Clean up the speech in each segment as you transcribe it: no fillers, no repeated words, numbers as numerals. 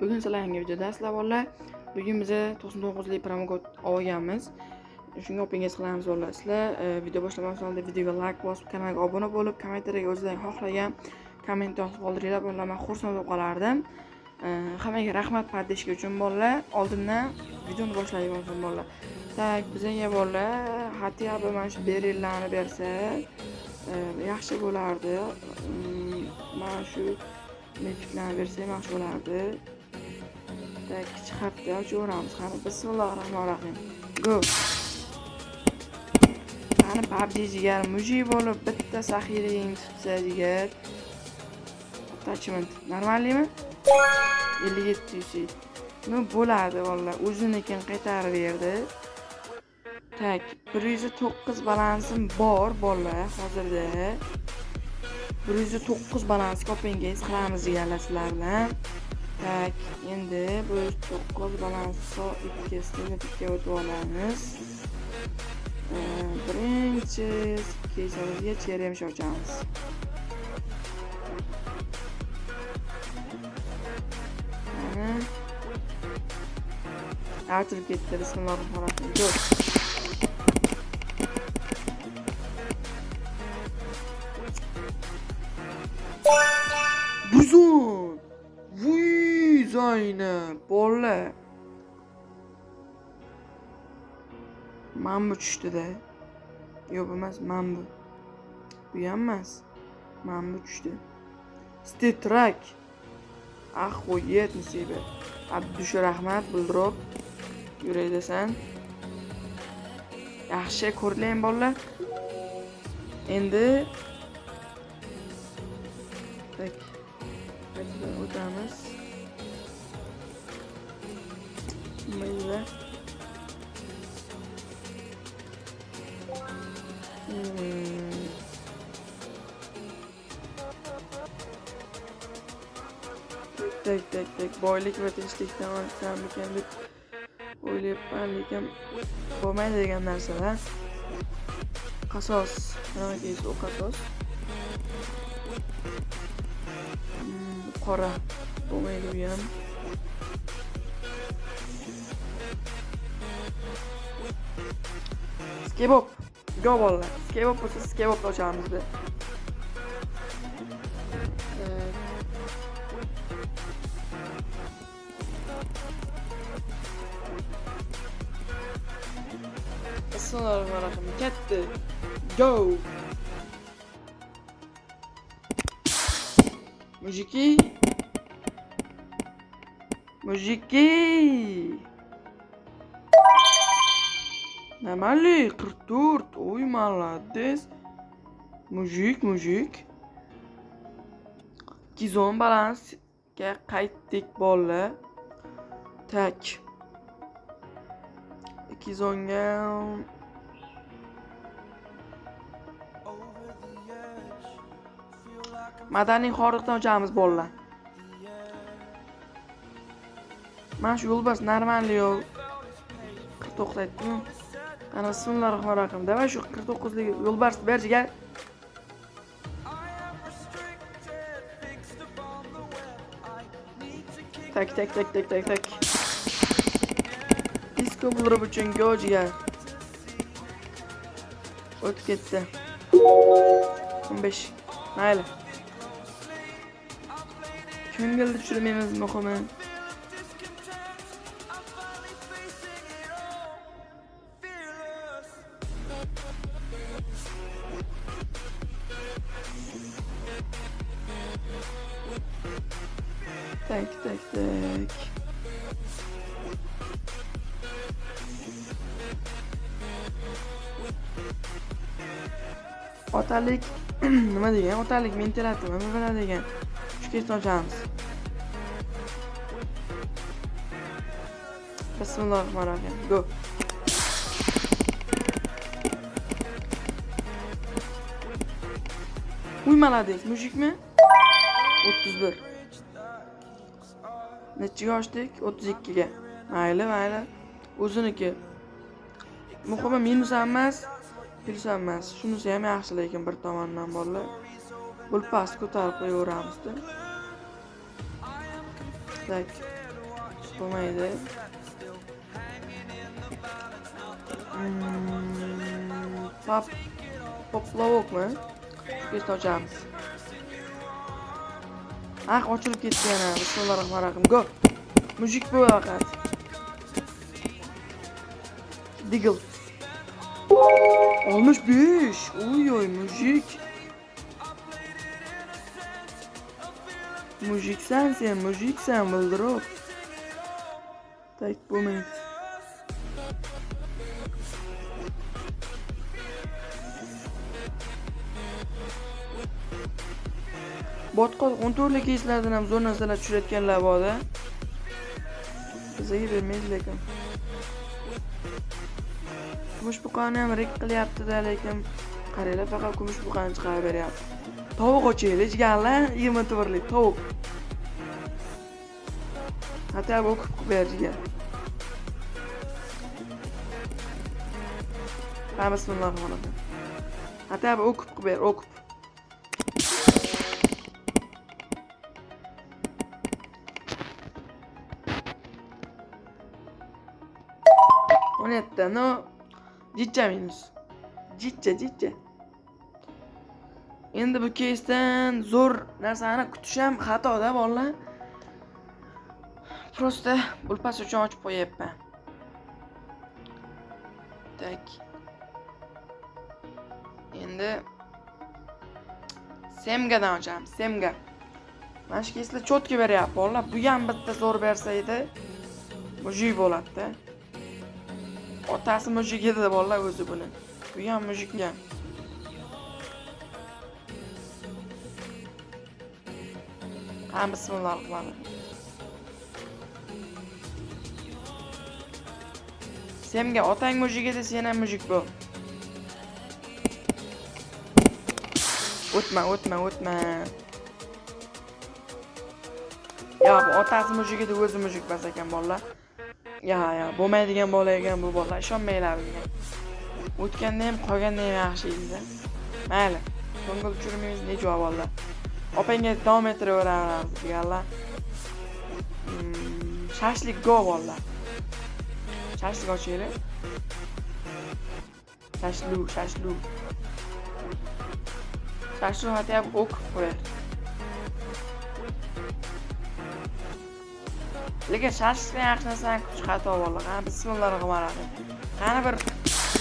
Bugun sizlar yangi videoda sizlar bolalar. Bugun biz 99 lik promokod olganmiz. Shunga opingiz qilamiz bolalar. Sizlar video boshlamadan oldin videoga like bosib, kanalga obuna bo'lib, kommentariyaga o'zingizlar xohlagan komment yozib qoldiringlar bolalar. Men xursand bo'lib qolardim. Hammaga rahmat podдержка uchun bolalar. Oldindan videoni boshlaymiz bolalar. Tak, bizga bolalar hatya mana shu berillarni bersa yaxshi bo'lardi. Mana shu metiklarni bersa yaxshi bo'lardi. Tak, chiqartib o'chiramiz. Qani bismillahirrohmanirrohim. Go. Qani PUBG jigar mujik bo'lib bitta saxiyliging tutsa jigar. Attachment normalmi? 5700. No bo'ladi vallahi. O'zinikin qaytarib berdi. Tak, 109 balansim bor bolalar hozirda. 109 balans kopingiz qilamiz jigarlar sizlar bilan. Tak, endi bu 9 balans ikkiga o'tib olamiz. Birinchi kesamizga cheremish ochamiz. Mana ochilib ketdi. Bismillahirrohmanirrohim. Buzun. Vuy zayna bolla. Mambu tushdi-da. Yo'q emas, mambu. Bu ham emas. Mambu tushdi. Stitrak. Axoyet nasiba. Abdush rahmat bildirib. Yuray desan. Yaxshi ko'rlang bolalar. Endi tak. Hadi o'tamiz. Mayli. Tak. Boylik va tinchlikdan olsam ekan deb o'ylayapman, lekin bo'lmaydi degan narsalar. Qasos. Nima deysiz, o qasos? Qora. Bo'lmaydi bu ham. Skebob. Go bolalar. Skebob bo'lsa skebob ochamiz biz. Bismillahirrohmanirrohim. Ketdi. Go. Mujiki. Namali 44. Oy молодец. Mujik. 210 balansga qaytdik bolalar. Tak. 210 ga madaniy xoriqdan ochamiz bolalar. Mana shu yo'lbars normal yo'l. 49 aytdim. Ana bismillahirrohmanirrohim. Davay shu 49 lik yo'lbars berjiga. Tak. Disko bulurib uchun go'jiga. O'tib ketdi. 15. Mayli. Ko'ngilni tushirmaymiz muhimi. Tak. Otalik nima degan? Otalik mentalator nima bo'ladi degan. Shu kesni ochamiz. Bismillahirrohmanirrohim. Go. Uy молодец, mujikmi? 31. Nechiga ochdik? 32 ga. Mayli. O'ziniki. Muhimi minus emas, plus emas. Shunisi ham yaxshi, lekin bir tomondan bolalar. Bul past ko'tarib qo'yaveramiz-da. Tak. bo'lmaydi. Poplavokmi? Biz ochamiz. Ochilib ketdi yana. Bismillahirrohmanirrohim. Go. Mujik bu faqat. Diggle. 65. Oy mujik. Mujiksan sen, mujiksan bildirib. Tak bo'lmaydi. Botqoq 14 keyslardan ham zo'r narsalar tushirayotganlar borda. Bizga bermaydi lekin. Kumush buqani ham rek qilyapti-da, lekin qaranglar faqat kumush buqani chiqarib beryapti. Tovuq ochaylik, jigarlar 24 lik tovuq. Hatta bu o'qib berjiga. Bismillahirrohmanirrohim. Hatta bu o'qib ber, o'qib. Onetta, no. Jitcha minus. Jitcha. Endi bu keysdan zo'r narsani kutish ham xatoda bolalar. Prosta bulpas uchun ochib qo'yapman. Tak. Endi semgadan ochamiz, semga. Mana shu keyslar cho'tki beryapti bolalar. Bu ham bitta zo'r bersa edi, mujik bo'ladi-da. Otasi mujik edi bolalar o'zi buni. Bu ham mujikga. Bismillahirrohmanirrohim. Semga otang mujik edi, sen ham mujik bo'l. O'tma. Ya bu otasi mujik edi, o'zi mujik bas ekan bolalar. Ya, bo'lmaydigan bola ekan bu bolalar, ishonmanglar bunga. O'tganda ham, qolganda ham yaxshi edi. Mayli, ko'ngil tushirmaymiz, necha bolalar. Opangga davom ettiraveramiz deganlar. Shashlik go bolalar. Shashlik ochaylik. Shashlu. Shashlu hatta o'qib qo'yar. Lekin shashlikdan yaxshi narsani kutish xato bolalar. Bismillahirrohmanirrohim. Qani bir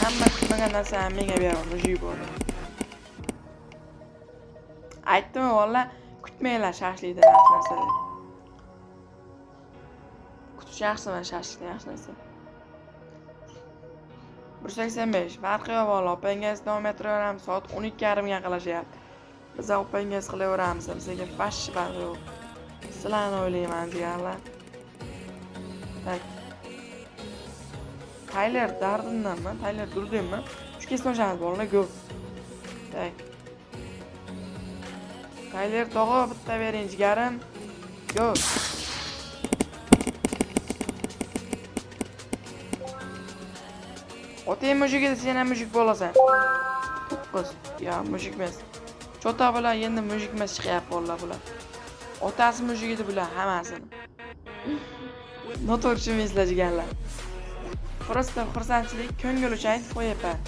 hamma kutmagan narsani menga ber, mujik bo'ldi. Aytdim bolalar, kutmanglar shashlikdan yaxshi narsa deb. Kutish yaxshimi shashlikdan yaxshi narsa? 185. Farqi yo'q bolalar. Opangiz davom ettiraveramiz. Soat 12:30 ga qilishyapti. Biz opangiz qilaveramiz. Bizga fash farqi yo'q. Sizlarni o'ylayman deganlar. Tak. Tayler dardindanmi? Tayler durdimmi? Shu kesma ochamiz bolalar, go. Tak. Tayler tog'a bitta bering jigarim. Go. Otang mujik edi, sen ham mujik bo'lasan. To'qqiz. Ya, mujik emas. Chota bilan endi mujik emas chiqyapti bolalar bular. Otasi mujik edi bular hammasini. Noto'g'ri tushunmaysizlar jigarlar. Prosta xursandchilik, ko'ngil uchun aytib qo'yapman.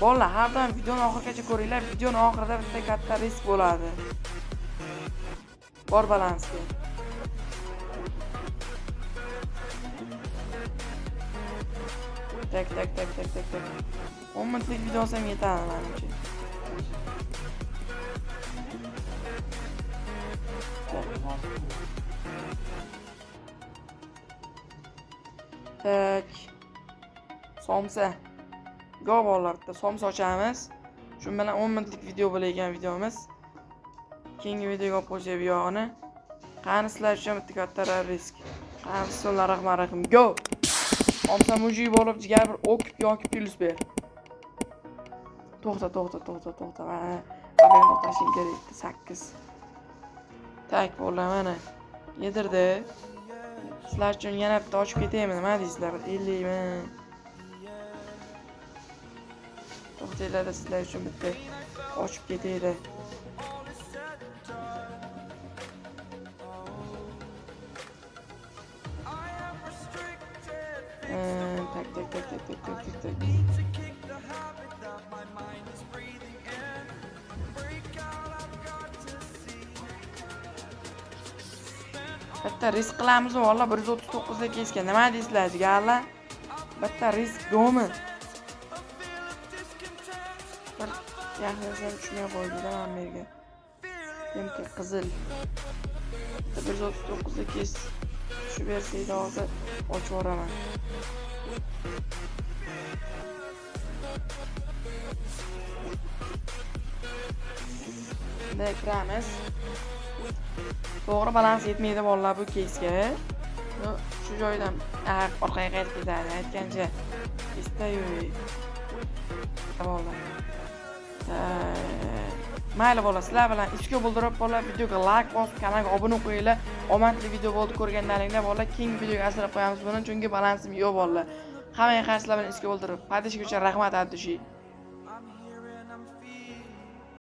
Bolalar, har doim videoni oxirigacha ko'ringlar. Videoning oxirida bitta katta risk bo'ladi. Bor balansga. Tak. 10 minutlik video olsam yetadi menimcha. Tak. Somsa. Go bolalar, bitta somsa ochamiz. Shu bilan 10 minutlik video bo'layotgan videomiz. Keyingi videoga olib qo'yib buyog'ini. Qani sizlar uchun bitta katta risk. Bismillahirrohmanirrohim. Go. Somsa mujik bo'lib jigar bir o'kib yoki plus ber. To'xta. Mana men to'xtashim kerak. 8. Tak bolalar, mana yedirdi. Sizlar uchun yana bitta ochib ketaymi, nima deysizlar? 50 ming. To'xtanglar, sizlar uchun bitta ochib ketaydi. tak tak tak tak tak tak tak. Bitta risk qilamiz valla 139 ga kesgan. Nima deysizlar jigarlar? Bitta risk go'mi. Bir yaxshisi tushmay qo'ydi-da men bu yerga. Temki qizil. 139 ga kes. Tushib bersaydi hozir ochib yuboraman. Bunday kiramiz. To'g'ri balans yetmaydi bolalar bu keysga. Shu joydan orqaga qaytib ketadi. Aytgancha istayo'y. Bolalar. Mayli bola, sizlar bilan ichki bo'ldirib bola videoga like bosib, kanalga obuna qo'yinglar. Omadli video bo'ldi ko'rganlaringlar bola, keng videoga asrab qo'yamiz buni, chunki balansim yo'q bola. Hammaga qarshi sizlar bilan ichki bo'ldirib. Padishga uchun rahmat Abdushi.